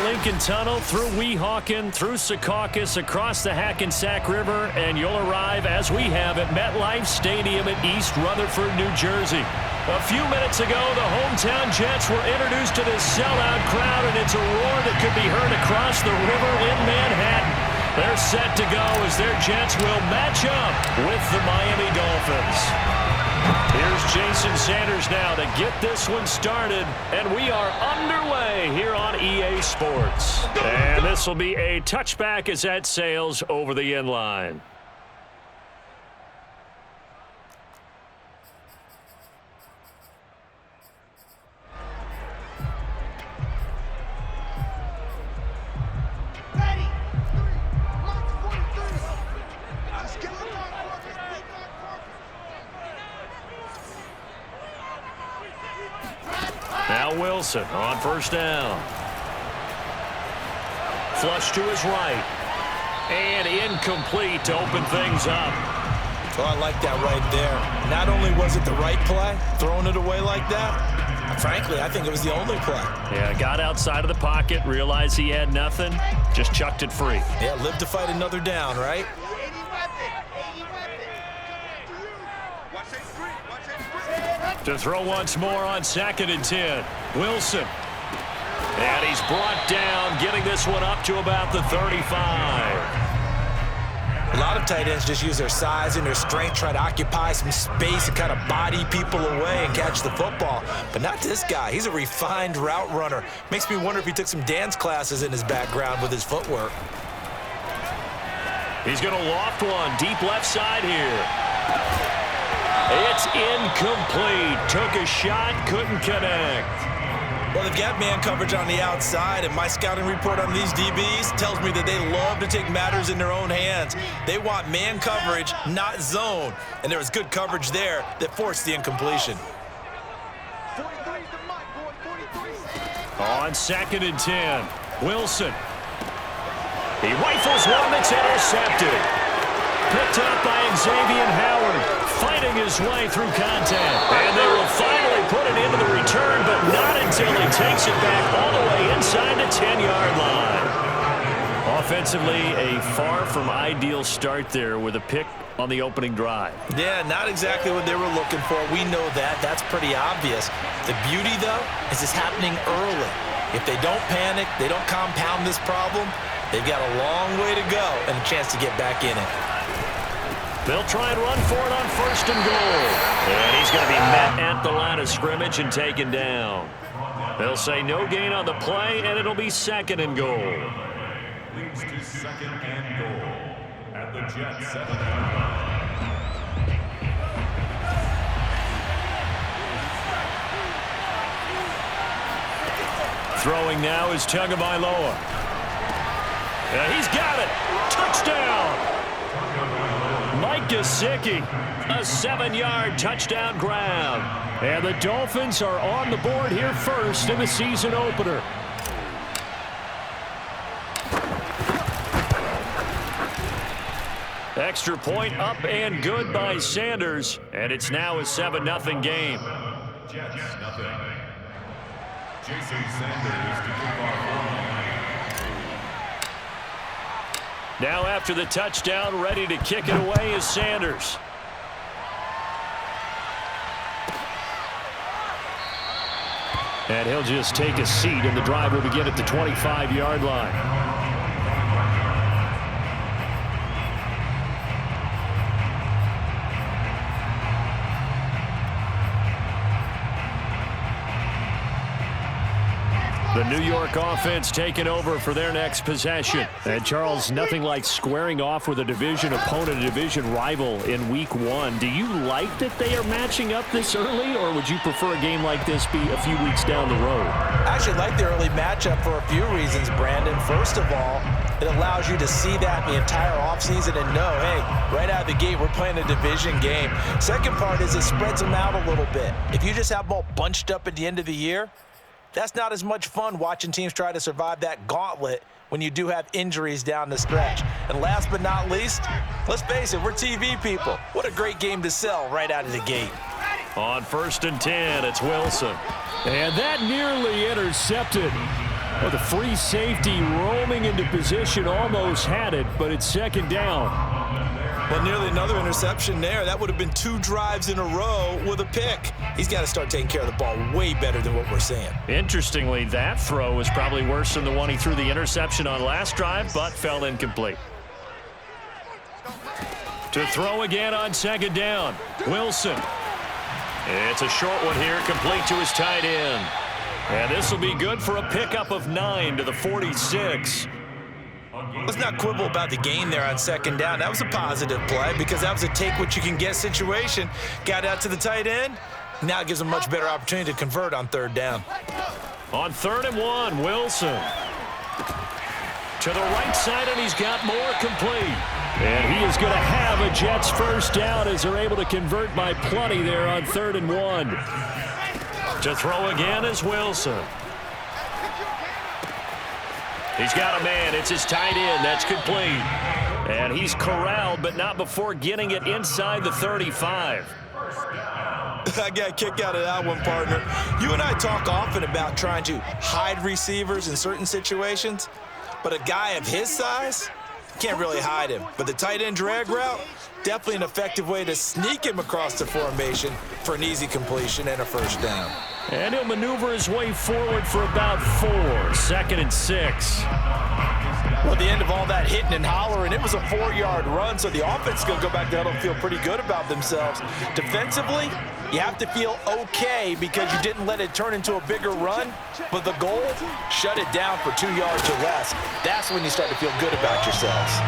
Lincoln Tunnel, through Weehawken, through Secaucus, across the Hackensack River, and you'll arrive, as we have, at MetLife Stadium in East Rutherford, New Jersey. A few minutes ago, the hometown Jets were introduced to this sellout crowd, and it's a roar that could be heard across the river in Manhattan. They're set to go as their Jets will match up with the Miami Dolphins. Here's Jason Sanders now to get this one started, and we are underway here on EA Sports. And this will be a touchback as that sails over the end line. Now Wilson on first down. Flush to his right. And incomplete to open things up. Oh, I like that right there. Not only was it the right play, throwing it away like that, frankly, I think it was the only play. Yeah, got outside of the pocket, realized he had nothing, just chucked it free. Yeah, live to fight another down, right? To throw once more on 2nd and 10. Wilson. And he's brought down, getting this one up to about the 35. A lot of tight ends just use their size and their strength, try to occupy some space and kind of body people away and catch the football. But not this guy. He's a refined route runner. Makes me wonder if he took some dance classes in his background with his footwork. He's going to loft one deep left side here. It's incomplete. Took a shot, couldn't connect. Well, they've got man coverage on the outside, and my scouting report on these DBs tells me that they love to take matters in their own hands. They want man coverage, not zone. And there was good coverage there that forced the incompletion. On 2nd and 10, Wilson. He rifles one that's intercepted. Picked up by Xavier Howard, fighting his way through contact. And they will finally put it into the return, but not until he takes it back all the way inside the 10-yard line. Offensively, a far from ideal start there with a pick on the opening drive. Yeah, not exactly what they were looking for. We know that. That's pretty obvious. The beauty, though, is it's happening early. If they don't panic, they don't compound this problem, they've got a long way to go and a chance to get back in it. They'll try and run for it on 1st and goal. And he's going to be met at the line of scrimmage and taken down. They'll say no gain on the play, and it'll be 2nd and goal. Leads to 2nd and goal at the Jets 7-yard line. Throwing now is Tagovailoa. He's got it. Touchdown. Mike Gesicki, a 7-yard touchdown grab. And the Dolphins are on the board here first in the season opener. Extra point up and good by Sanders. And it's now a 7-0 game. Jets, nothing. Jason Sanders to kick off. Now after the touchdown, ready to kick it away is Sanders. And he'll just take a seat, and the drive will begin at the 25-yard line. The New York offense taking over for their next possession. And, Charles, nothing like squaring off with a division opponent, a division rival in Week 1. Do you like that they are matching up this early, or would you prefer a game like this be a few weeks down the road? I actually like the early matchup for a few reasons, Brandon. First of all, it allows you to see that the entire offseason and know, hey, right out of the gate, we're playing a division game. Second part is it spreads them out a little bit. If you just have them all bunched up at the end of the year, that's not as much fun watching teams try to survive that gauntlet when you do have injuries down the stretch. And last but not least, let's face it, we're TV people. What a great game to sell right out of the gate. On 1st and 10, it's Wilson. And that nearly intercepted. Well, the free safety roaming into position almost had it, but it's second down. Well, nearly another interception there. That would have been 2 drives in a row with a pick. He's got to start taking care of the ball way better than what we're seeing. Interestingly, that throw was probably worse than the one he threw the interception on last drive, but fell incomplete. To throw again on second down, Wilson. It's a short one here, complete to his tight end. And this will be good for a pickup of 9 to the 46. Let's not quibble about the gain there on second down. That was a positive play because that was a take-what-you-can-get situation. Got out to the tight end. Now it gives him a much better opportunity to convert on third down. On 3rd and 1, Wilson. To the right side, and he's got more complete. And he is going to have a Jets first down as they're able to convert by plenty there on 3rd and 1. To throw again is Wilson. He's got a man. It's his tight end. That's complete. And he's corralled, but not before getting it inside the 35. I got a kick out of that one, partner. You and I talk often about trying to hide receivers in certain situations, but a guy of his size can't really hide him. But the tight end drag route, definitely an effective way to sneak him across the formation for an easy completion and a first down. And he'll maneuver his way forward for about 4. 2nd and 6. Well, at the end of all that hitting and hollering, it was a 4-yard run, so the offense is going to go back there and feel pretty good about themselves. Defensively, you have to feel okay because you didn't let it turn into a bigger run, but the goal, shut it down for 2 yards or less. That's when you start to feel good about yourselves.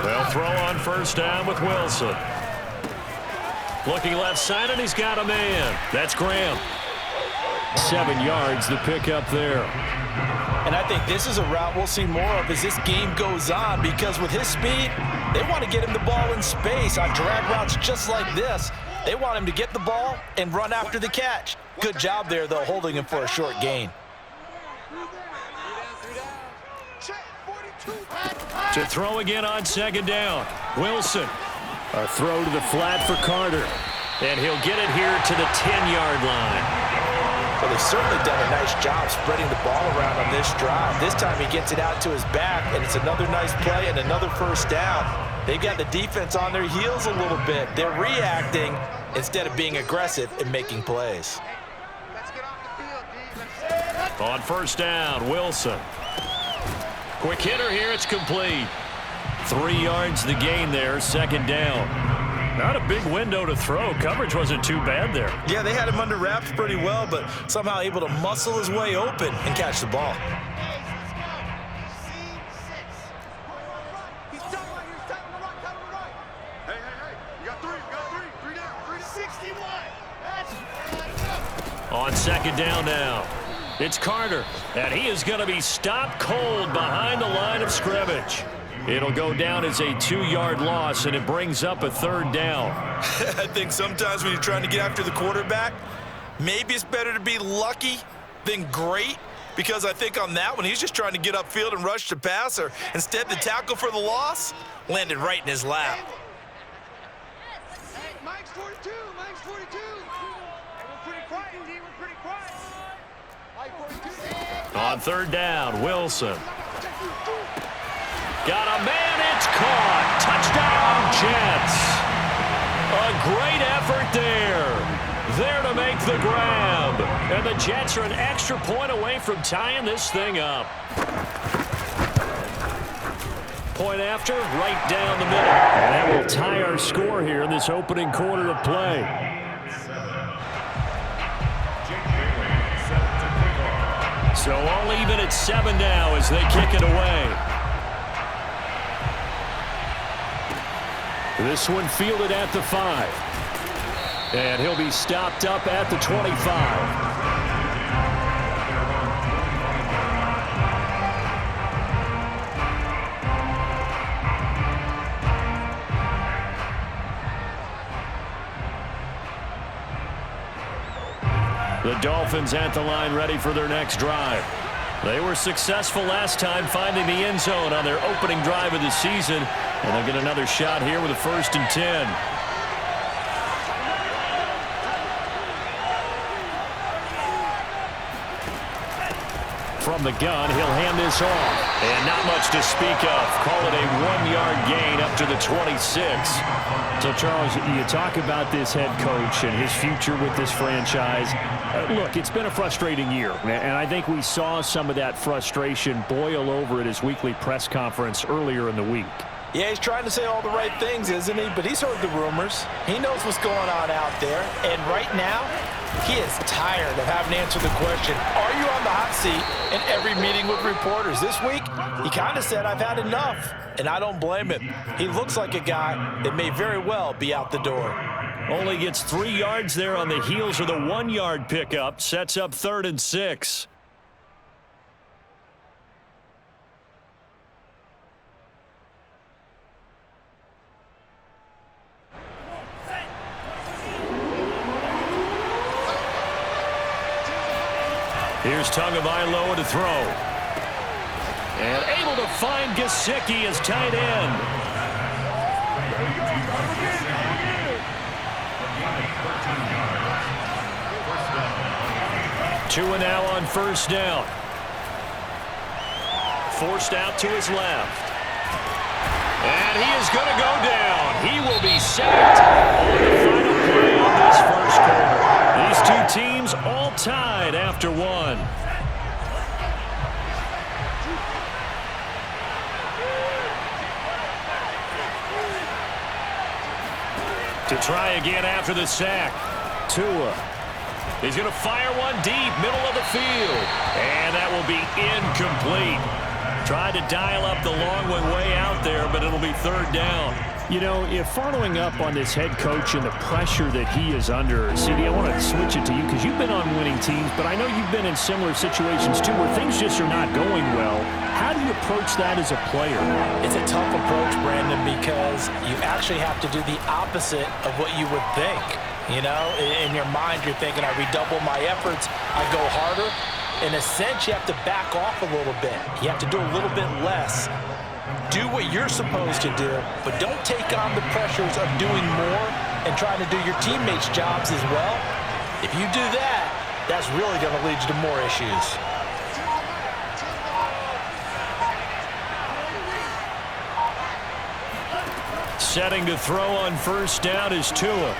They'll throw on first down with Wilson. Looking left side, and he's got a man. That's Graham. 7 yards, the pickup there. And I think this is a route we'll see more of as this game goes on because with his speed, they want to get him the ball in space on drag routes just like this. They want him to get the ball and run after the catch. Good job there, though, holding him for a short gain. To throw again on second down, Wilson. A throw to the flat for Carter. And he'll get it here to the 10-yard line. Well, they've certainly done a nice job spreading the ball around on this drive. This time he gets it out to his back, and it's another nice play and another first down. They've got the defense on their heels a little bit. They're reacting instead of being aggressive and making plays. On first down, Wilson. Quick hitter here, it's complete. 3 yards the gain there, second down. Not a big window to throw. Coverage wasn't too bad there. Yeah, they had him under wraps pretty well, but somehow able to muscle his way open and catch the ball. On second down now, it's Carter, and he is going to be stopped cold behind the line of scrimmage. It'll go down as a 2-yard loss, and it brings up a third down. I think sometimes when you're trying to get after the quarterback, maybe it's better to be lucky than great, because I think on that one, he's just trying to get upfield and rush the passer. Instead, the tackle for the loss landed right in his lap. Mike's 42, Mike's 42. We're pretty quiet, D. We're pretty quiet. Mike 42. On third down, Wilson. Got a man, it's caught. Touchdown, Jets. A great effort there. There to make the grab. And the Jets are an extra point away from tying this thing up. Point after, right down the middle. And that will tie our score here in this opening quarter of play. So all even at 7 now as they kick it away. This one fielded at the 5. And he'll be stopped up at the 25. The Dolphins at the line ready for their next drive. They were successful last time finding the end zone on their opening drive of the season. And they'll get another shot here with a 1st and 10. from the gun. He'll hand this off. And not much to speak of. Call it a 1-yard gain up to the 26. So, Charles, you talk about this head coach and his future with this franchise. Look, it's been a frustrating year, and I think we saw some of that frustration boil over at his weekly press conference earlier in the week. Yeah, he's trying to say all the right things, isn't he? But he's heard the rumors. He knows what's going on out there. And right now, he is tired of having to answer the question, are you on the hot seat in every meeting with reporters? This week, he kind of said, I've had enough. And I don't blame him. He looks like a guy that may very well be out the door. Only gets 3 yards there on the heels of the 1-yard pickup. Sets up 3rd and 6. Here's Tagovailoa to throw. And able to find Gesicki as tight end. Tua now on 1st down. Forced out to his left. And he is going to go down. He will be sacked on the final play of this first quarter. These two teams all tied after 1. To try again after the sack. Tua. He's going to fire one deep, middle of the field. And that will be incomplete. Tried to dial up the long one way out there, but it'll be 3rd down. You know, if following up on this head coach and the pressure that he is under, CD, I want to switch it to you because you've been on winning teams, but I know you've been in similar situations too where things just are not going well. How do you approach that as a player? It's a tough approach, Brandon, because you actually have to do the opposite of what you would think. You know, in your mind, you're thinking, I redouble my efforts, I go harder. In a sense, you have to back off a little bit. You have to do a little bit less. Do what you're supposed to do, but don't take on the pressures of doing more and trying to do your teammates' jobs as well. If you do that, that's really going to lead you to more issues. Setting to throw on 1st down is Tua.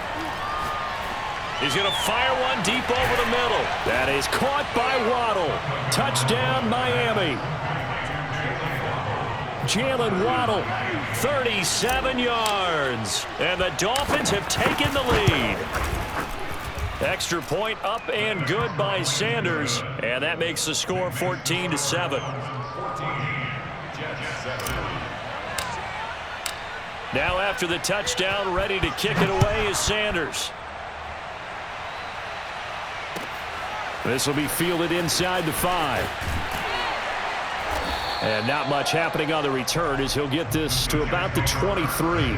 He's going to fire one deep over the middle. That is caught by Waddle. Touchdown, Miami. Jalen Waddle, 37 yards. And the Dolphins have taken the lead. Extra point up and good by Sanders. And that makes the score 14-7. Now after the touchdown, ready to kick it away is Sanders. This will be fielded inside the 5. And not much happening on the return as he'll get this to about the 23.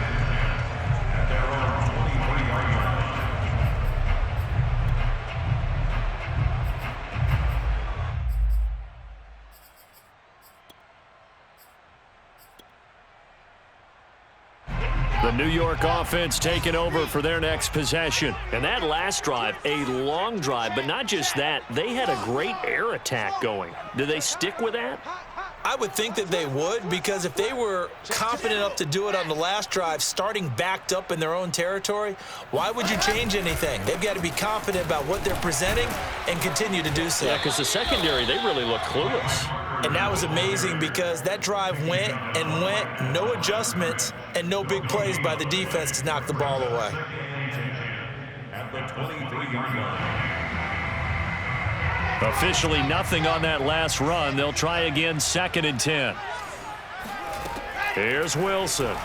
The New York offense taking over for their next possession. And that last drive, a long drive, but not just that. They had a great air attack going. Do they stick with that? I would think that they would, because if they were confident enough to do it on the last drive, starting backed up in their own territory, why would you change anything? They've got to be confident about what they're presenting and continue to do so. Yeah, because the secondary, they really look clueless. And that was amazing because that drive went and went, no adjustments, and no big plays by the defense to knock the ball away. At the 23-yard line. Officially nothing on that last run. They'll try again 2nd and 10. Here's Wilson.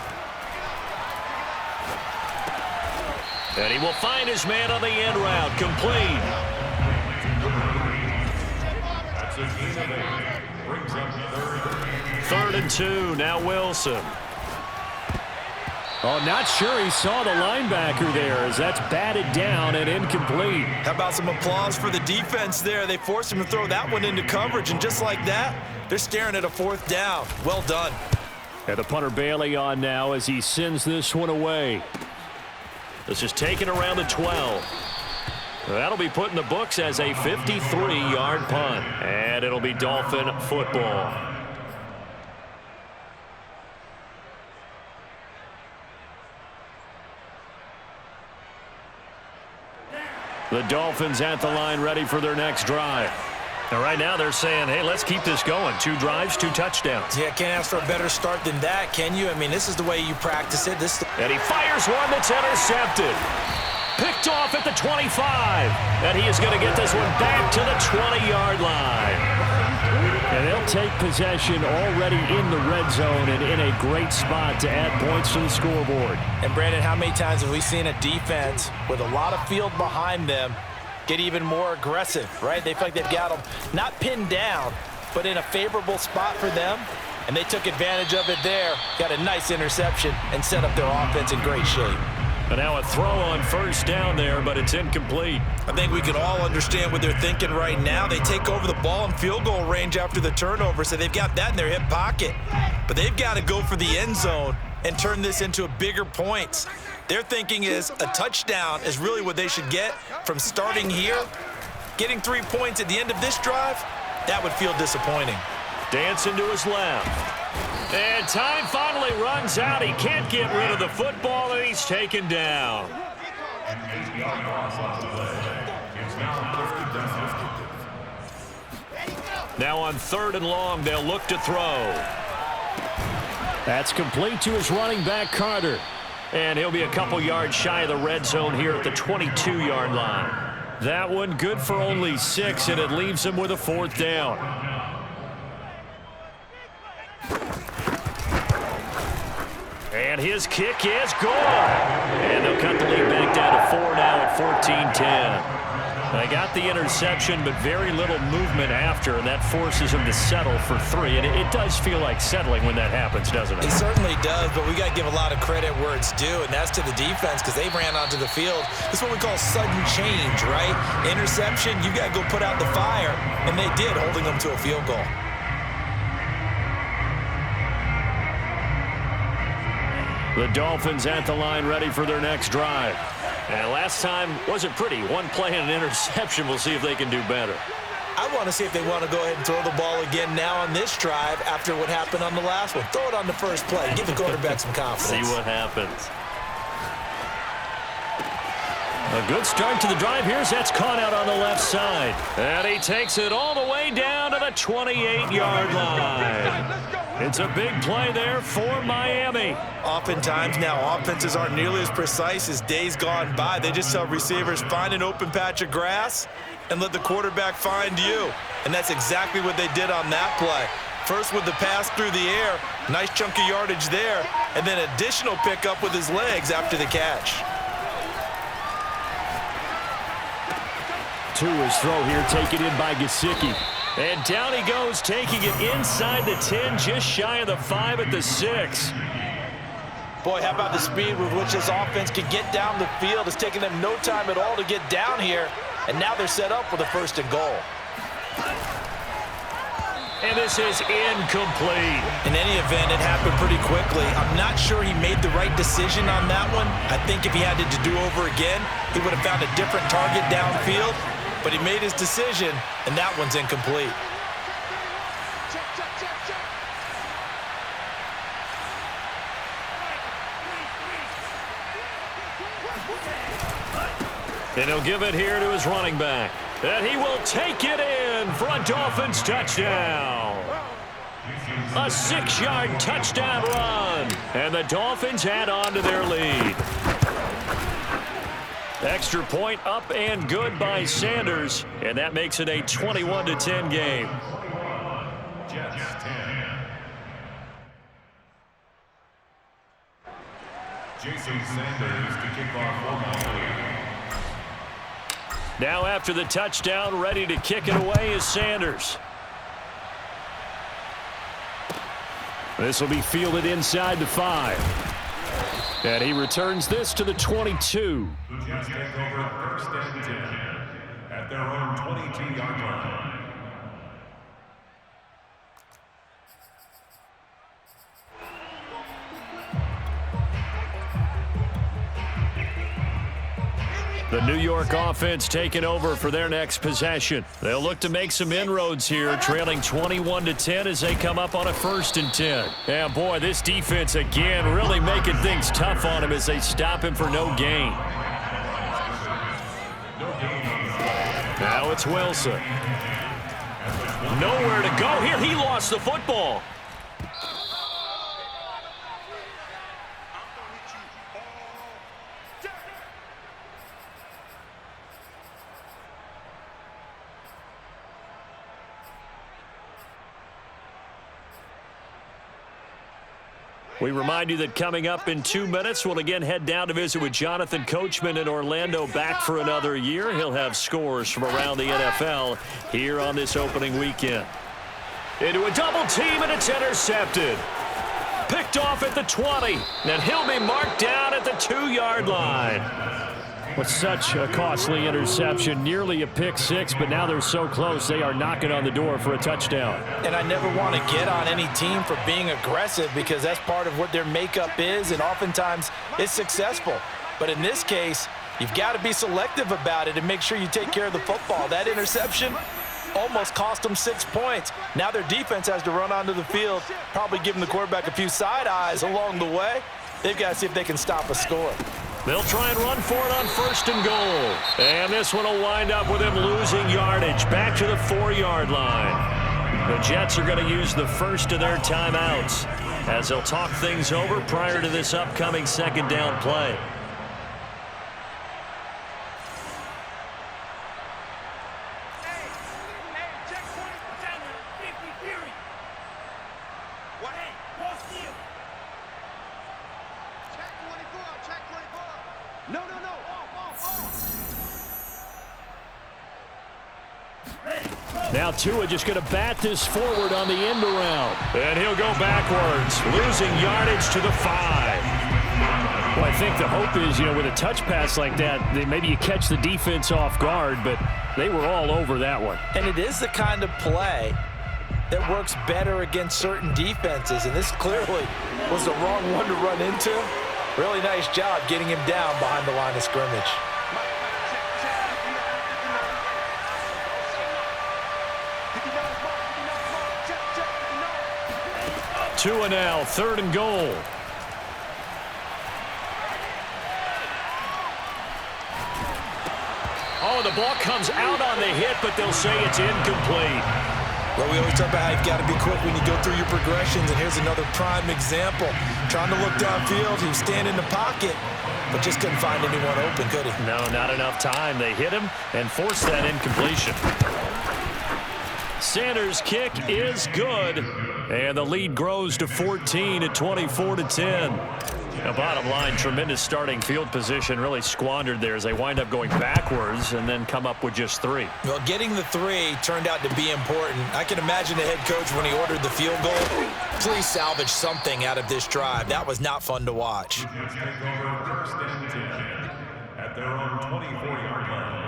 And he will find his man on the end route. Complete. That's a gain of 8. Brings up 3rd and 2. Now Wilson. Oh, not sure he saw the linebacker there as that's batted down and incomplete. How about some applause for the defense there? They forced him to throw that one into coverage, and just like that, they're staring at a 4th down. Well done. And the punter Bailey on now as he sends this one away. This is taken around the 12. That'll be put in the books as a 53-yard punt. And it'll be Dolphin football. The Dolphins at the line ready for their next drive. And right now they're saying, hey, let's keep this going. 2 drives, 2 touchdowns. Yeah, can't ask for a better start than that, can you? I mean, this is the way you practice it. And he fires one that's intercepted. Picked off at the 25. And he is going to get this one back to the 20-yard line. And they'll take possession already in the red zone and in a great spot to add points to the scoreboard. And, Brandon, how many times have we seen a defense with a lot of field behind them get even more aggressive, right? They feel like they've got them not pinned down, but in a favorable spot for them, and they took advantage of it there, got a nice interception, and set up their offense in great shape. And now a throw on first down there, but it's incomplete. I think we can all understand what they're thinking right now. They take over the ball in field goal range after the turnover, so they've got that in their hip pocket. But they've got to go for the end zone and turn this into bigger points. Their thinking is a touchdown is really what they should get from starting here. Getting 3 points at the end of this drive, that would feel disappointing. Dancing to his left. And time finally runs out. He can't get rid of the football, and he's taken down. Now on 3rd and long, they'll look to throw. That's complete to his running back, Carter. And he'll be a couple yards shy of the red zone here at the 22-yard line. That one good for only 6, and it leaves him with a 4th down. And his kick is good. And they'll cut the lead back down to 4 now at 14-10. They got the interception, but very little movement after, and that forces them to settle for 3. And it does feel like settling when that happens, doesn't it? It certainly does, but we got to give a lot of credit where it's due, and that's to the defense because they ran onto the field. This is what we call sudden change, right? Interception, you got to go put out the fire, and they did, holding them to a field goal. The Dolphins at the line ready for their next drive. And last time wasn't pretty. 1 play and an interception. We'll see if they can do better. I want to see if they want to go ahead and throw the ball again now on this drive after what happened on the last one. Throw it on the first play. Give the quarterback some confidence. See what happens. A good start to the drive. Here's that's caught out on the left side. And he takes it all the way down to the 28-yard line. It's a big play there for Miami. Oftentimes now, offenses aren't nearly as precise as days gone by. They just tell receivers, find an open patch of grass and let the quarterback find you. And that's exactly what they did on that play. First with the pass through the air, nice chunk of yardage there, and then additional pickup with his legs after the catch. To his throw here, taken in by Gesicki. And down he goes, taking it inside the 10, just shy of the 5 at the 6. Boy, how about the speed with which this offense can get down the field? It's taken them no time at all to get down here, and now they're set up with a 1st and goal. And this is incomplete. In any event, it happened pretty quickly. I'm not sure he made the right decision on that one. I think if he had it to do over again, he would have found a different target downfield. But he made his decision, and that one's incomplete. And he'll give it here to his running back. And he will take it in for a Dolphins touchdown. A 6-yard touchdown run. And the Dolphins add on to their lead. Extra point up and good by Sanders. And that makes it a 21-10 game. Jets 10. Jason Sanders to kick off for Miami. Now after the touchdown, ready to kick it away is Sanders. This will be fielded inside the 5. And he returns this to the 22. The Jets take over 1st and 10 at their own 22-yard line. The New York offense taking over for their next possession. They'll look to make some inroads here, trailing 21-10 as they come up on a 1st and 10. And boy, this defense again really making things tough on him as they stop him for no gain. Now it's Wilson. Nowhere to go here. He lost the football. We remind you that coming up in 2 minutes, we'll again head down to visit with Jonathan Coachman in Orlando, back for another year. He'll have scores from around the NFL here on this opening weekend. Into a double team, and it's intercepted. Picked off at the 20, and he'll be marked down at the 2-yard line. With such a costly interception, nearly a pick six, but now they're so close they are knocking on the door for a touchdown. And I never want to get on any team for being aggressive because that's part of what their makeup is, and oftentimes it's successful. But in this case, you've got to be selective about it and make sure you take care of the football. That interception almost cost them 6 points. Now their defense has to run onto the field, probably giving the quarterback a few side eyes along the way. They've got to see if they can stop a score. They'll try and run for it on 1st and goal. And this one will wind up with him losing yardage back to the 4-yard line. The Jets are going to use the first of their timeouts as they'll talk things over prior to this upcoming 2nd down play. Now Tua just going to bat this forward on the end around. And he'll go backwards, losing yardage to the 5. Well, I think the hope is, with a touch pass like that, maybe you catch the defense off guard, but they were all over that one. And it is the kind of play that works better against certain defenses, and this clearly was the wrong one to run into. Really nice job getting him down behind the line of scrimmage. 2 now, 3rd and goal. Oh, the ball comes out on the hit, but they'll say it's incomplete. Well, we always talk about how you've got to be quick when you go through your progressions, and here's another prime example. Trying to look downfield, he was standing in the pocket, but just couldn't find anyone open, could he? No, not enough time. They hit him and forced that incompletion. Sanders' kick is good, and the lead grows to 14 at 24-10. Now, bottom line, tremendous starting field position, really squandered there as they wind up going backwards and then come up with just 3. Well, getting the 3 turned out to be important. I can imagine the head coach when he ordered the field goal. Please salvage something out of this drive. That was not fun to watch. Take over 1st and 10 at their own 24-yard line.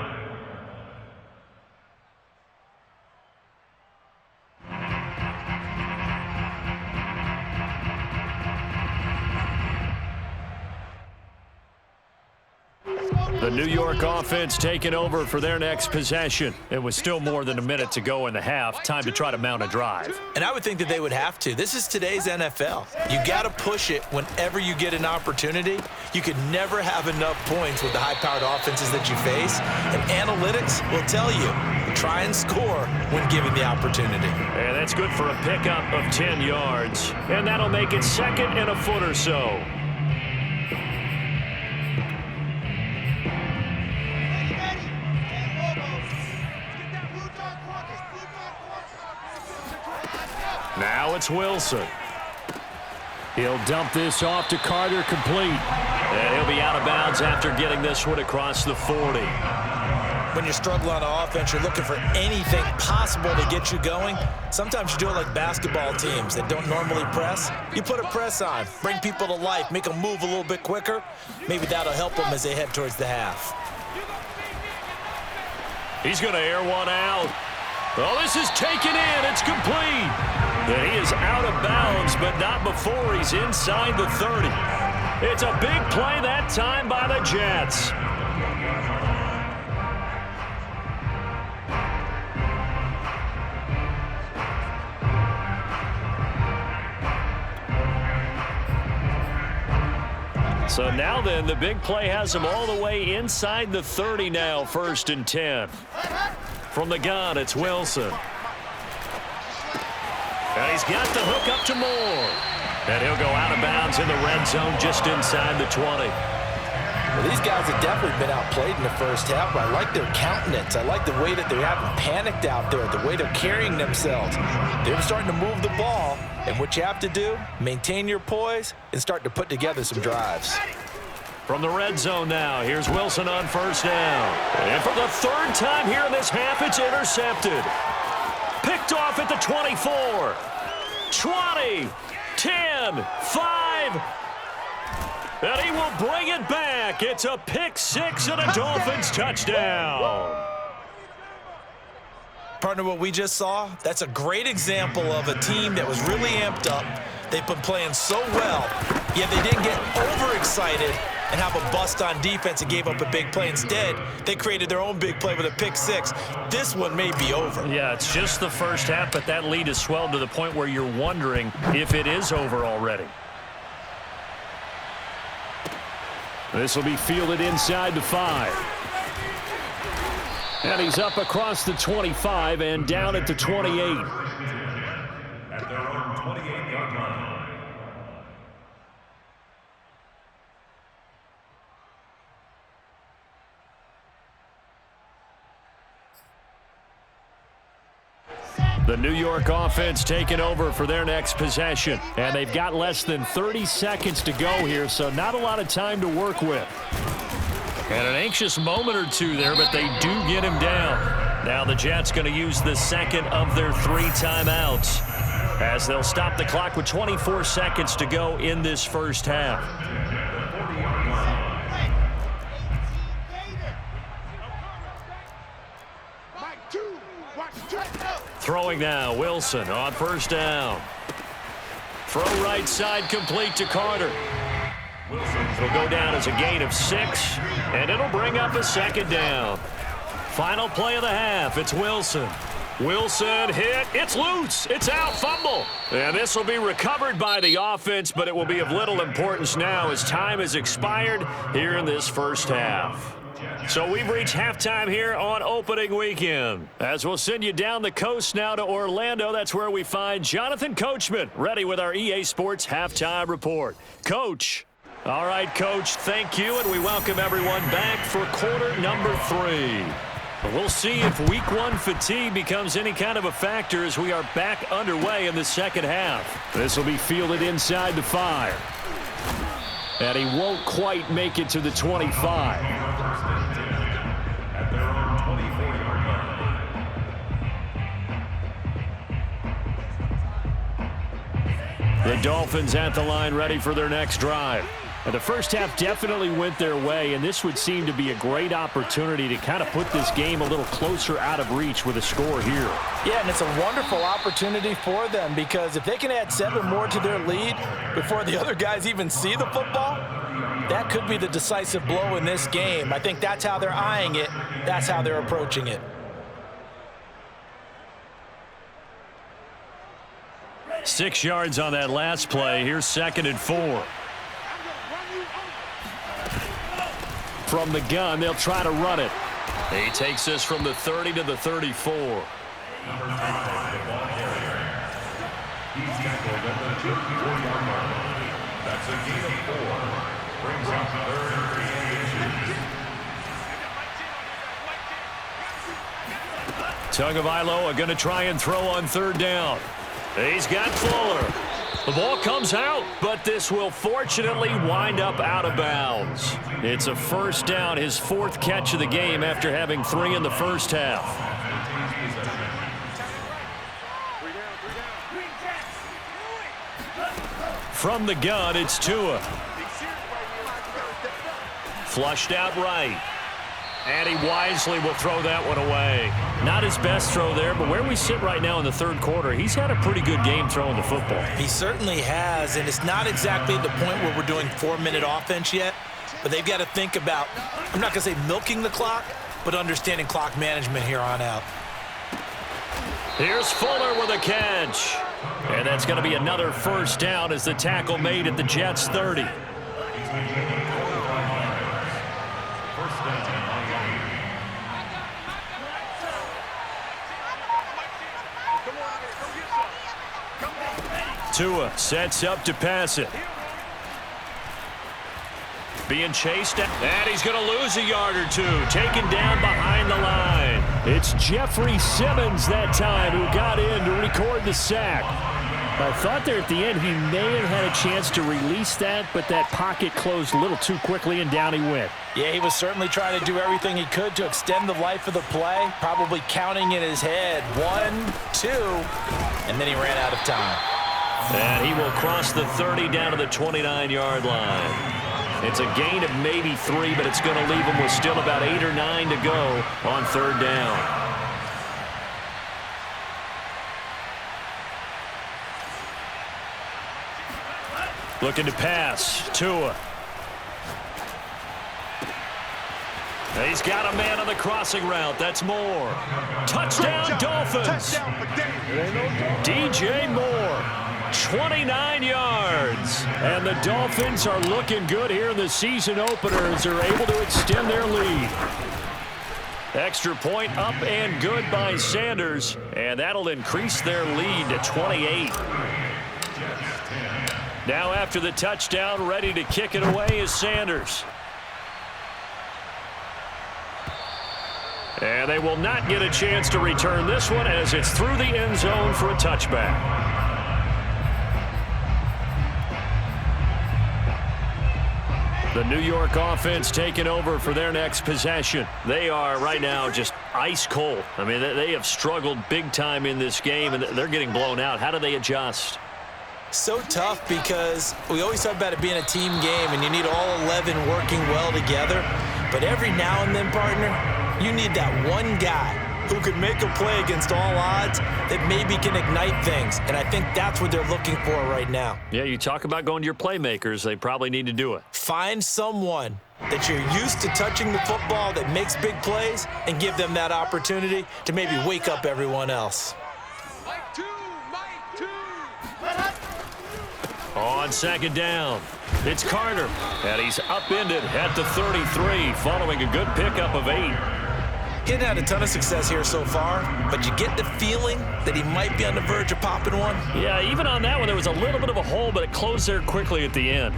The New York offense taking over for their next possession. It was still more than a minute to go in the half. Time to try to mount a drive. And I would think that they would have to. This is today's NFL. You got to push it whenever you get an opportunity. You could never have enough points with the high-powered offenses that you face. And analytics will tell you, try and score when given the opportunity. And that's good for a pickup of 10 yards. And that'll make it 2nd and a foot or so. Now it's Wilson. He'll dump this off to Carter, complete. And he'll be out of bounds after getting this one across the 40. When you're struggling on offense, you're looking for anything possible to get you going. Sometimes you do it like basketball teams that don't normally press. You put a press on, bring people to life, make them move a little bit quicker. Maybe that'll help them as they head towards the half. He's going to air one out. Oh, this is taken in. It's complete. And he is out of bounds, but not before he's inside the 30. It's a big play that time by the Jets. So now then, the big play has him all the way inside the 30 now, 1st and 10. From the gun, it's Wilson. And he's got the hook up to Moore. And he'll go out of bounds in the red zone just inside the 20. Well, these guys have definitely been outplayed in the first half, but I like their countenance. I like the way that they haven't panicked out there, the way they're carrying themselves. They're starting to move the ball, and what you have to do, maintain your poise and start to put together some drives. From the red zone now, here's Wilson on 1st down. And for the 3rd time here in this half, it's intercepted. Picked off at the 24, 20, 10, 5. And he will bring it back. It's a pick 6 and a Dolphins touchdown. Partner, what we just saw, that's a great example of a team that was really amped up. They've been playing so well, yet they didn't get overexcited and have a bust on defense and gave up a big play. Instead, they created their own big play with a pick 6. This one may be over. Yeah, it's just the first half, but that lead has swelled to the point where you're wondering if it is over already. This will be fielded inside the 5. And he's up across the 25 and down at the 28. At their own 28-yard line. The New York offense taking over for their next possession. And they've got less than 30 seconds to go here, so not a lot of time to work with. And an anxious moment or two there, but they do get him down. Now the Jets going to use the second of their 3 timeouts as they'll stop the clock with 24 seconds to go in this first half. Throwing now, Wilson on 1st down. Throw right side complete to Carter. It'll go down as a gain of 6, and it'll bring up a 2nd down. Final play of the half, it's Wilson. Wilson hit, it's loose, it's out, fumble. And this will be recovered by the offense, but it will be of little importance now as time has expired here in this first half. So we've reached halftime here on opening weekend. As we'll send you down the coast now to Orlando, that's where we find Jonathan Coachman, ready with our EA Sports Halftime Report. Coach. All right, Coach, thank you, and we welcome everyone back for quarter number 3. We'll see if week 1 fatigue becomes any kind of a factor as we are back underway in the second half. This will be fielded inside the 5. And he won't quite make it to the 25. At their own 24-yard line. The Dolphins at the line ready for their next drive. And the first half definitely went their way, and this would seem to be a great opportunity to kind of put this game a little closer out of reach with a score here. Yeah, and it's a wonderful opportunity for them because if they can add 7 more to their lead before the other guys even see the football, that could be the decisive blow in this game. I think that's how they're eyeing it. That's how they're approaching it. Six yards on that last play. Here's 2nd and 4. From the gun, they'll try to run it. He takes this from the 30 to the 34. He's tackled at the 54-yard line. That's a gain of 4. Brings up 3rd and 3 inches. Tagovailoa are going to try and throw on 3rd down. He's got Fuller. The ball comes out, but this will fortunately wind up out of bounds. It's a 1st down, his 4th catch of the game after having 3 in the first half. From the gun, it's Tua. Flushed out right. And he wisely will throw that one away. Not his best throw there, but where we sit right now in the 3rd quarter, he's had a pretty good game throwing the football. He certainly has, and it's not exactly at the point where we're doing 4-minute offense yet, but they've got to think about, I'm not going to say milking the clock, but understanding clock management here on out. Here's Fuller with a catch. And that's going to be another 1st down as the tackle made at the Jets' 30. Tua sets up to pass it. Being chased, and he's going to lose a yard or two. Taken down behind the line. It's Jeffrey Simmons that time who got in to record the sack. I thought there at the end he may have had a chance to release that, but that pocket closed a little too quickly, and down he went. Yeah, he was certainly trying to do everything he could to extend the life of the play, probably counting in his head 1, 2, and then he ran out of time. And he will cross the 30 down to the 29-yard line. It's a gain of maybe 3, but it's going to leave him with still about 8 or 9 to go on third down. Looking to pass. Tua. He's got a man on the crossing route. That's Moore. Touchdown, Dolphins. Touchdown for DJ Moore. 29 yards. And the Dolphins are looking good here in the season opener as they're able to extend their lead. Extra point up and good by Sanders. And that'll increase their lead to 28. Now after the touchdown, ready to kick it away is Sanders. And they will not get a chance to return this one as it's through the end zone for a touchback. The New York offense taking over for their next possession. They are right now just ice cold. I mean, they have struggled big time in this game, and they're getting blown out. How do they adjust? So tough because we always talk about it being a team game, and you need all 11 working well together. But every now and then, partner, you need that one guy who could make a play against all odds that maybe can ignite things. And I think that's what they're looking for right now. Yeah, you talk about going to your playmakers. They probably need to do it. Find someone that you're used to touching the football that makes big plays and give them that opportunity to maybe wake up everyone else. Mike 2, Mike 2. On second down, it's Carter, and he's upended at the 33 following a good pickup of 8. He hadn't had a ton of success here so far, but you get the feeling that he might be on the verge of popping one. Yeah, even on that one, there was a little bit of a hole, but it closed there quickly at the end.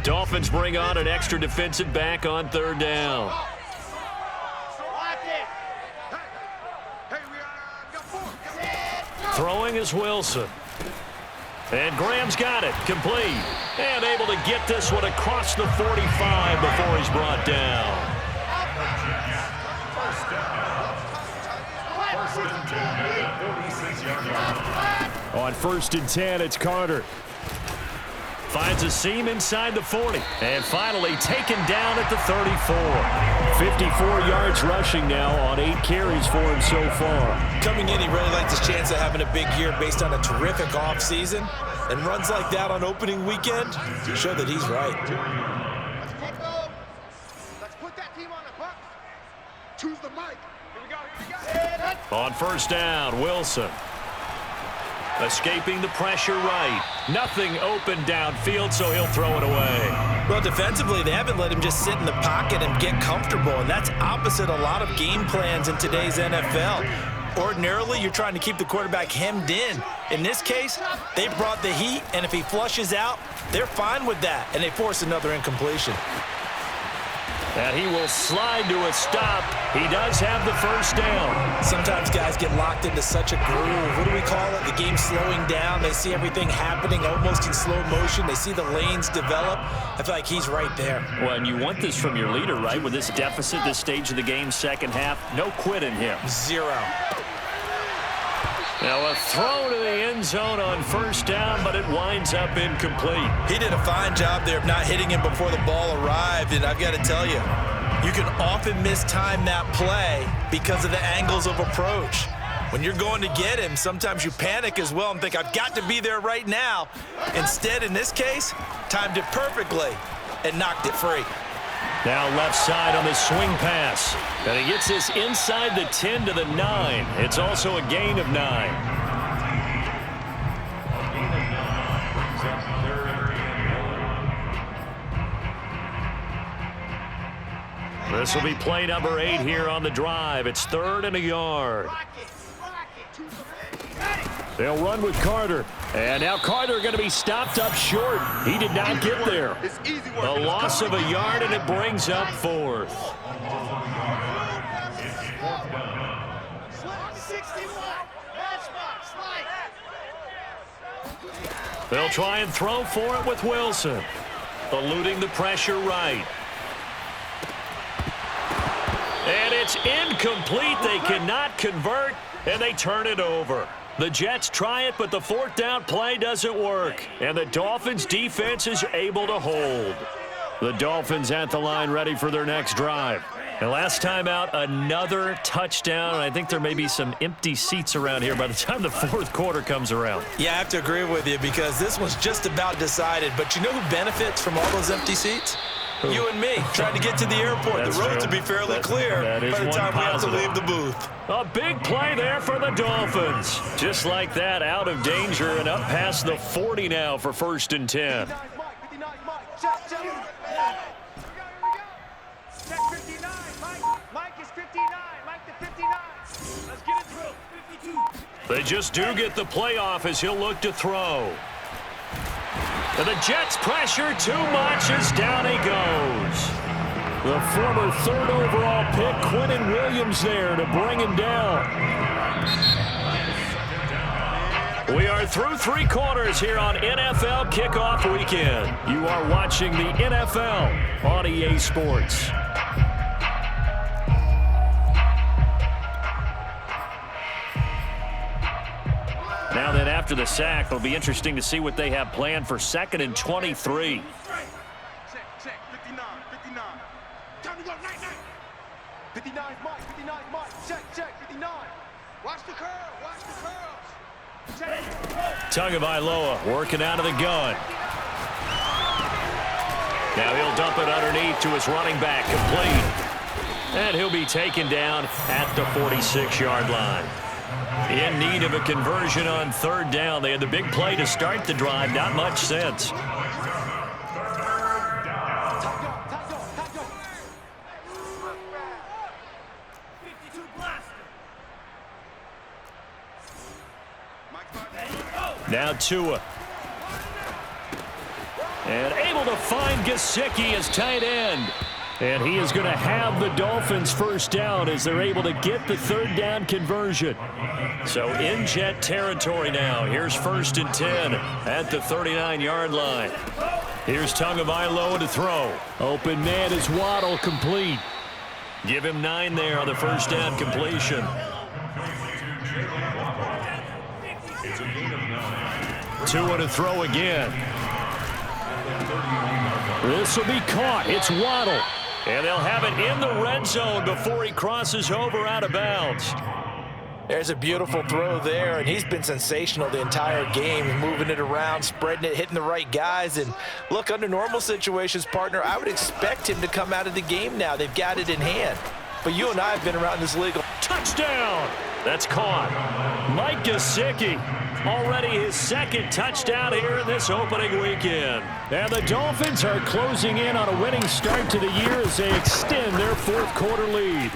Dolphins bring on an extra defensive back on third down. Throwing is Wilson. And Graham's got it, complete. And able to get this one across the 45 before he's brought down. On 1st and 10, it's Carter. Finds a seam inside the 40. And finally taken down at the 34. 54 yards rushing now on 8 carries for him so far. Coming in, he really likes his chance of having a big year based on a terrific offseason. And runs like that on opening weekend show that he's right. Let's put that team on the buck. Choose the mic. Here we go. On 1st down, Wilson. Escaping the pressure right. Nothing open downfield, so he'll throw it away. Well, defensively, they haven't let him just sit in the pocket and get comfortable, and that's opposite a lot of game plans in today's NFL. Ordinarily, you're trying to keep the quarterback hemmed in. In this case, they brought the heat, and if he flushes out, they're fine with that, and they force another incompletion. And he will slide to a stop. He does have the 1st down. Sometimes guys get locked into such a groove. What do we call it? The game's slowing down. They see everything happening almost in slow motion. They see the lanes develop. I feel like he's right there. Well, and you want this from your leader, right? With this deficit, this stage of the game, second half, no quit in him. 0. Now a throw to the end zone on 1st down, but it winds up incomplete. He did a fine job there of not hitting him before the ball arrived, and I've got to tell you, you can often mistime that play because of the angles of approach. When you're going to get him, sometimes you panic as well and think, I've got to be there right now. Instead, in this case, timed it perfectly and knocked it free. Now left side on the swing pass. And he gets this inside the 10 to the 9. It's also a gain of 9. This will be play number 8 here on the drive. It's 3rd and a yard. They'll run with Carter. And now Carter going to be stopped up short. He did not get there. A loss of a yard, and it brings up fourth. They'll try and throw for it with Wilson. Eluding the pressure right. And it's incomplete. They cannot convert, and they turn it over. The Jets try it, but the fourth down play doesn't work. And the Dolphins' defense is able to hold. The Dolphins at the line ready for their next drive. And last time out, another touchdown. And I think there may be some empty seats around here by the time the fourth quarter comes around. Yeah, I have to agree with you because this one's just about decided. But you know who benefits from all those empty seats? You and me, trying to get to the airport. That's the road true. to be fairly clear by the time we have to leave the booth. A big play there for the Dolphins. Just like that, out of danger and up past the 40 now for 1st and 10. They just do get the playoff as he'll look to throw. And the Jets pressure too much as down he goes. The former 3rd overall pick, Quinnen Williams, there to bring him down. We are through 3 quarters here on NFL Kickoff Weekend. You are watching the NFL on EA Sports. Now then, after the sack, it'll be interesting to see what they have planned for 2nd and 23. Check, 59. Time to go, 59 Mike. Check, 59. Watch the curls. Tagovailoa working out of the gun. Now he'll dump it underneath to his running back, complete. And he'll be taken down at the 46-yard line. In need of a conversion on 3rd down. They had the big play to start the drive. Not much sense. Now Tua. And able to find Gesicki as tight end. And he is going to have the Dolphins' 1st down as they're able to get the 3rd down conversion. So in Jet territory now. Here's 1st and 10 at the 39-yard line. Here's Tagovailoa to throw. Open man is Waddle, complete. Give him 9 there on the 1st down completion. Tua to throw again. This will be caught. It's Waddle. And they'll have it in the red zone before he crosses over out of bounds. There's a beautiful throw there, and he's been sensational the entire game, moving it around, spreading it, hitting the right guys. And look, under normal situations, partner, I would expect him to come out of the game now. They've got it in hand. But you and I have been around this league. Touchdown! That's caught. Mike Gesicki. Already his 2nd touchdown here in this opening weekend. And the Dolphins are closing in on a winning start to the year as they extend their 4th quarter lead.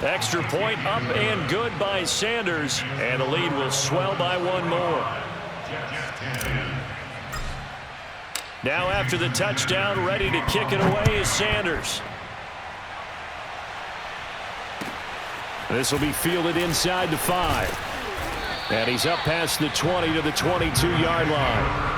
Extra point up and good by Sanders, and the lead will swell by 1 more. Now after the touchdown, ready to kick it away is Sanders. This will be fielded inside the 5. And he's up past the 20 to the 22-yard line.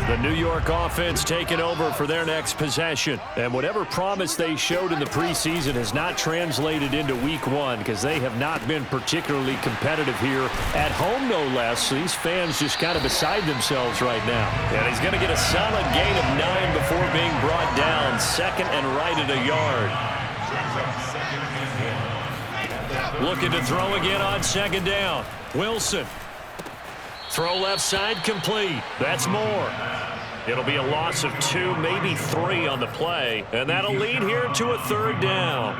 The New York offense taking over for their next possession. And whatever promise they showed in the preseason has not translated into week 1 because they have not been particularly competitive here at home, no less. These fans just kind of beside themselves right now. And he's going to get a solid gain of 9 before being brought down. 2nd and right at a yard. Looking to throw again on 2nd down. Wilson. Throw left side complete. That's Moore. It'll be a loss of 2, maybe 3 on the play, and that'll lead here to a 3rd down.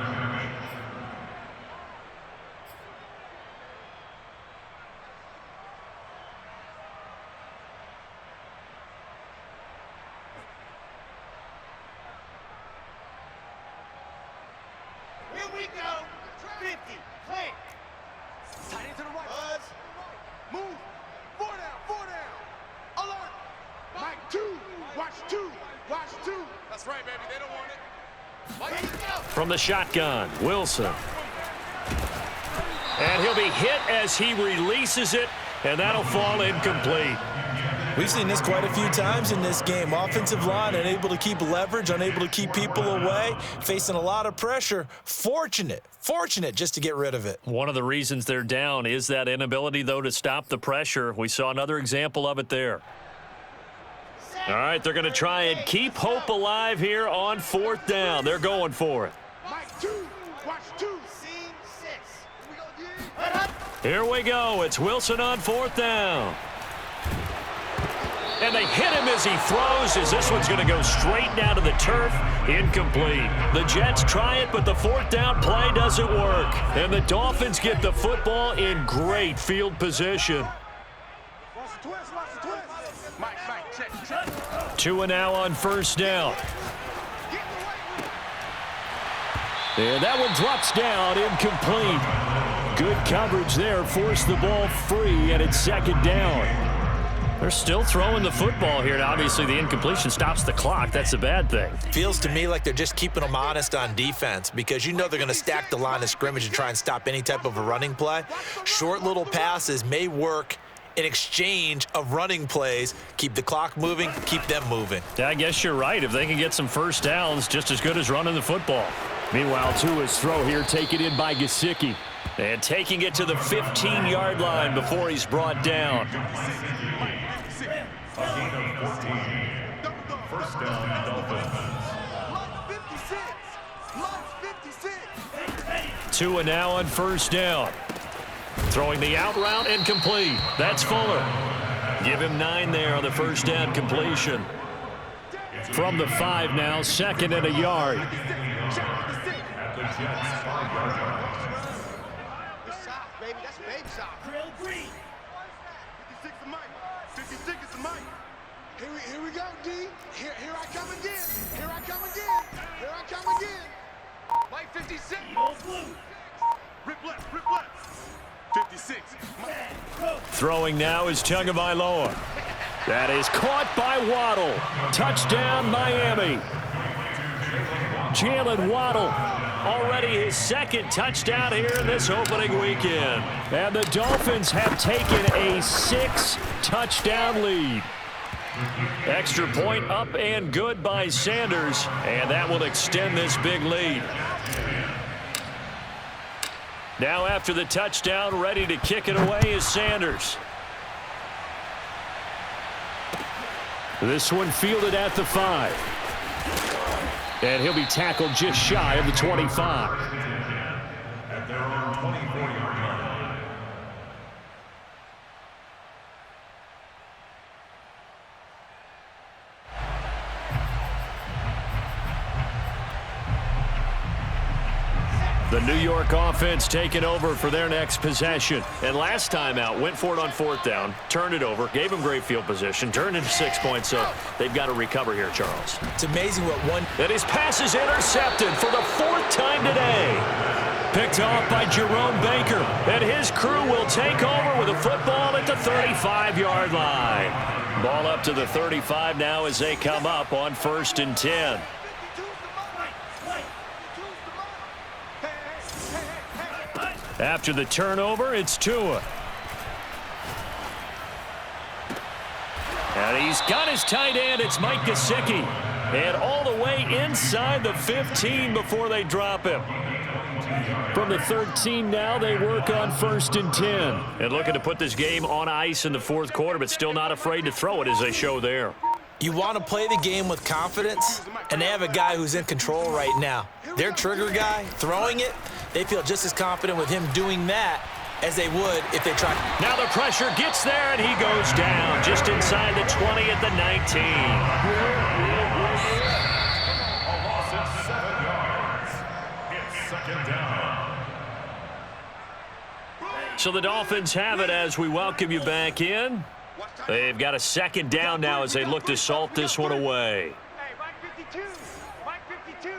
Here we go. 50. Play. Tight into the right. Buzz. Move. 4 down. Alert. Mike 2. Watch 2. Watch 2. That's right, baby. They don't want it. Mike, go. From the shotgun, Wilson. And he'll be hit as he releases it, and that'll fall incomplete. We've seen this quite a few times in this game. Offensive line unable to keep leverage, unable to keep people away, facing a lot of pressure. Fortunate just to get rid of it. One of the reasons they're down is that inability, though, to stop the pressure. We saw another example of it there. All right, they're going to try and keep hope alive here on 4th down. They're going for it. Mike 2. Watch 2. Scene 6. Here we go. It's Wilson on 4th down. And they hit him as he throws, as this one's going to go straight down to the turf. Incomplete. The Jets try it, but the 4th down play doesn't work. And the Dolphins get the football in great field position. Watch the twist. Watch the twist. Mike, check. 2 and now on 1st down. Get the right one. And that one drops down, incomplete. Good coverage there, forced the ball free, and it's 2nd down. They're still throwing the football here. Now, obviously, the incompletion stops the clock. That's a bad thing. Feels to me like they're just keeping them honest on defense because you know they're going to stack the line of scrimmage and try and stop any type of a running play. Short little passes may work in exchange of running plays. Keep the clock moving, keep them moving. I guess you're right. If they can get some 1st downs, just as good as running the football. Meanwhile, Tua's throw here taken in by Gesicki. And taking it to the 15-yard line before he's brought down. A gain of 14. 1st down, Dolphins. 56. 2 and now on 1st down. Throwing the out route and complete. That's Fuller. Give him 9 there on the 1st down completion. From the 5 now, 2nd and a yard. At the Jets' 5-yard line. Good shot, baby. That's a baby shot. 56 to Mike. 56 is Mike. Here we go, D. Here I come again. Here I come again. Here I come again. Mike 56. Rip left. 56. Mike. Throwing now is Tagovailoa. That is caught by Waddle. Touchdown, Miami. Jalen Waddle, already his 2nd touchdown here in this opening weekend. And the Dolphins have taken a 6-touchdown lead. Extra point up and good by Sanders, and that will extend this big lead. Now after the touchdown, ready to kick it away is Sanders. This one fielded at the 5. And he'll be tackled just shy of the 25. At their own 24-yard line. The New York offense taking over for their next possession. And last time out, went for it on 4th down, turned it over, gave them great field position, turned into 6 points, so they've got to recover here, Charles. It's amazing what one... And his pass is intercepted for the 4th time today. Picked off by Jerome Baker, and his crew will take over with a football at the 35-yard line. Ball up to the 35 now as they come up on 1st and 10. After the turnover, it's Tua. And he's got his tight end. It's Mike Gesicki. And all the way inside the 15 before they drop him. From the 13 now, they work on 1st and 10. And looking to put this game on ice in the 4th quarter, but still not afraid to throw it as they show there. You want to play the game with confidence, and they have a guy who's in control right now. Their trigger guy, throwing it, they feel just as confident with him doing that as they would if they tried. Now the pressure gets there, and he goes down just inside the 20 at the 19. A loss of 7 yards. It's second down. So the Dolphins have it as we welcome you back in. They've got a second down now as they look to salt this one away. Hey, Mike 52. Mike 52.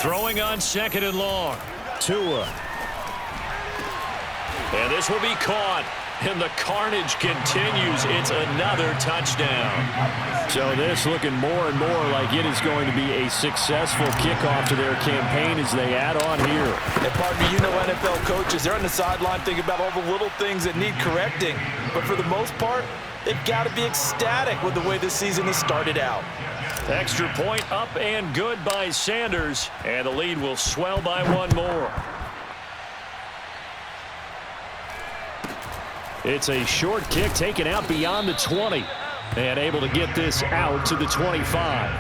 Throwing on second and long. Tua. And this will be caught. And the carnage continues. It's another touchdown. So this looking more and more like it is going to be a successful kickoff to their campaign as they add on here. And partner, you know NFL coaches, they're on the sideline thinking about all the little things that need correcting. But for the most part, they've got to be ecstatic with the way this season has started out. Extra point up and good by Sanders. And the lead will swell by one more. It's a short kick taken out beyond the 20. And able to get this out to the 25.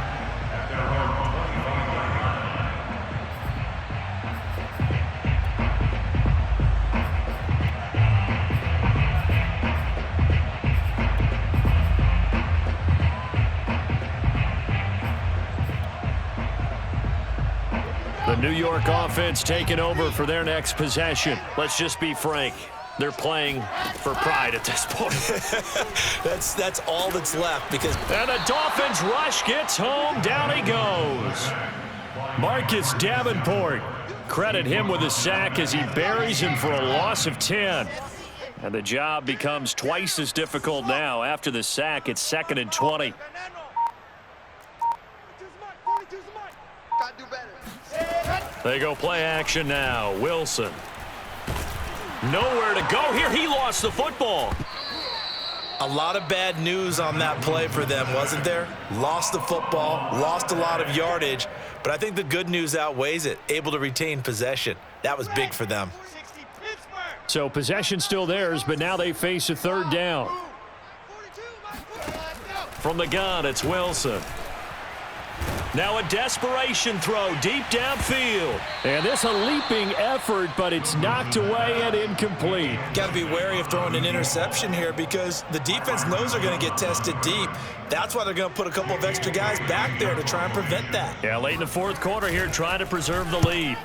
The New York offense taking over for their next possession. Let's just be frank. They're playing for pride at this point. That's all that's left because... And the Dolphins rush gets home. Down he goes. Marcus Davenport. Credit him with a sack as he buries him for a loss of 10. And the job becomes twice as difficult now. After the sack, it's 2nd and 20. They go play action now. Wilson. Nowhere to go here. He lost the football. A lot of bad news on that play for them, wasn't there? Lost the football, lost a lot of yardage, but I think the good news outweighs it. Able to retain possession. That was big for them. So possession still theirs, but now they face a third down. From the gun, it's Wilson. Now a desperation throw deep downfield. And this a leaping effort, but it's knocked away and incomplete. Got to be wary of throwing an interception here because the defense knows they're going to get tested deep. That's why they're going to put a couple of extra guys back there to try and prevent that. Yeah, late in the fourth quarter here, trying to preserve the lead.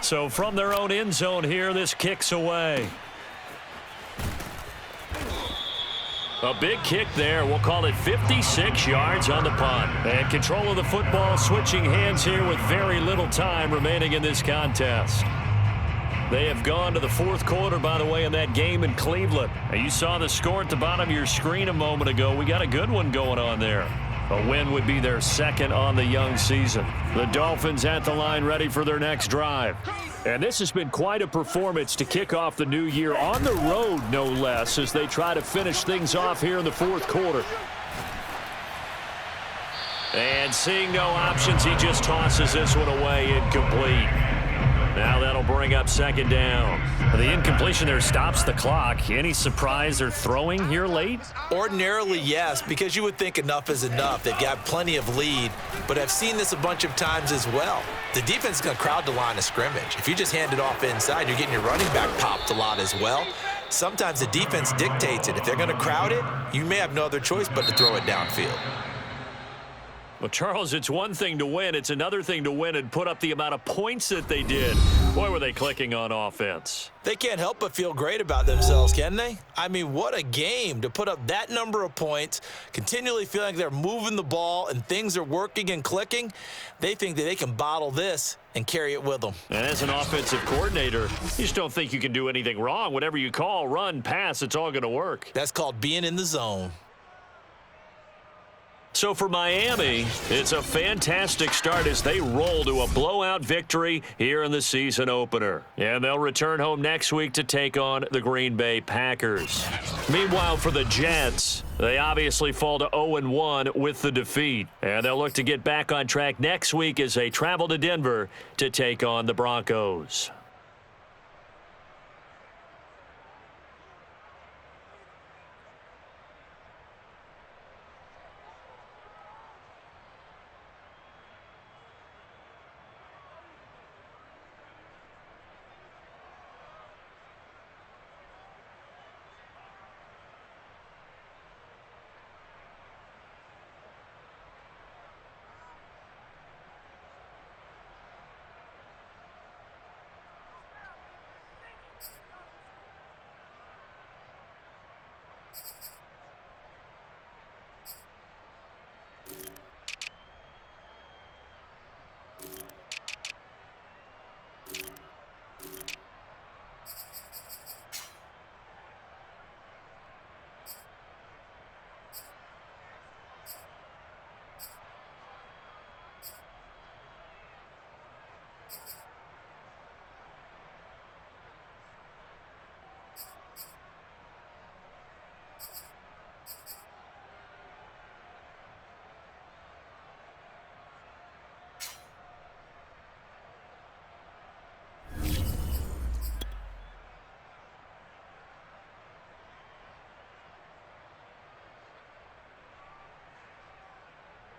So from their own end zone here, this kicks away. A big kick there. We'll call it 56 yards on the punt. And control of the football switching hands here with very little time remaining in this contest. They have gone to the fourth quarter, by the way, in that game in Cleveland. Now, you saw the score at the bottom of your screen a moment ago. We got a good one going on there. A win would be their second on the young season. The Dolphins at the line ready for their next drive. And this has been quite a performance to kick off the new year on the road, no less, as they try to finish things off here in the fourth quarter. And seeing no options, he just tosses this one away incomplete. Now that'll bring up second down. The incompletion there stops the clock. Any surprise they're throwing here late? Ordinarily, yes, because you would think enough is enough. They've got plenty of lead, but I've seen this a bunch of times as well. The defense is going to crowd the line of scrimmage. If you just hand it off inside, you're getting your running back popped a lot as well. Sometimes the defense dictates it. If they're going to crowd it, you may have no other choice but to throw it downfield. Well, Charles, it's one thing to win. It's another thing to win and put up the amount of points that they did. Boy, were they clicking on offense. They can't help but feel great about themselves, can they? I mean, what a game to put up that number of points, continually feeling like they're moving the ball and things are working and clicking. They think that they can bottle this and carry it with them. And as an offensive coordinator, you just don't think you can do anything wrong. Whatever you call, run, pass, it's all going to work. That's called being in the zone. So for Miami, it's a fantastic start as they roll to a blowout victory here in the season opener. And they'll return home next week to take on the Green Bay Packers. Meanwhile, for the Jets, they obviously fall to 0-1 with the defeat. And they'll look to get back on track next week as they travel to Denver to take on the Broncos.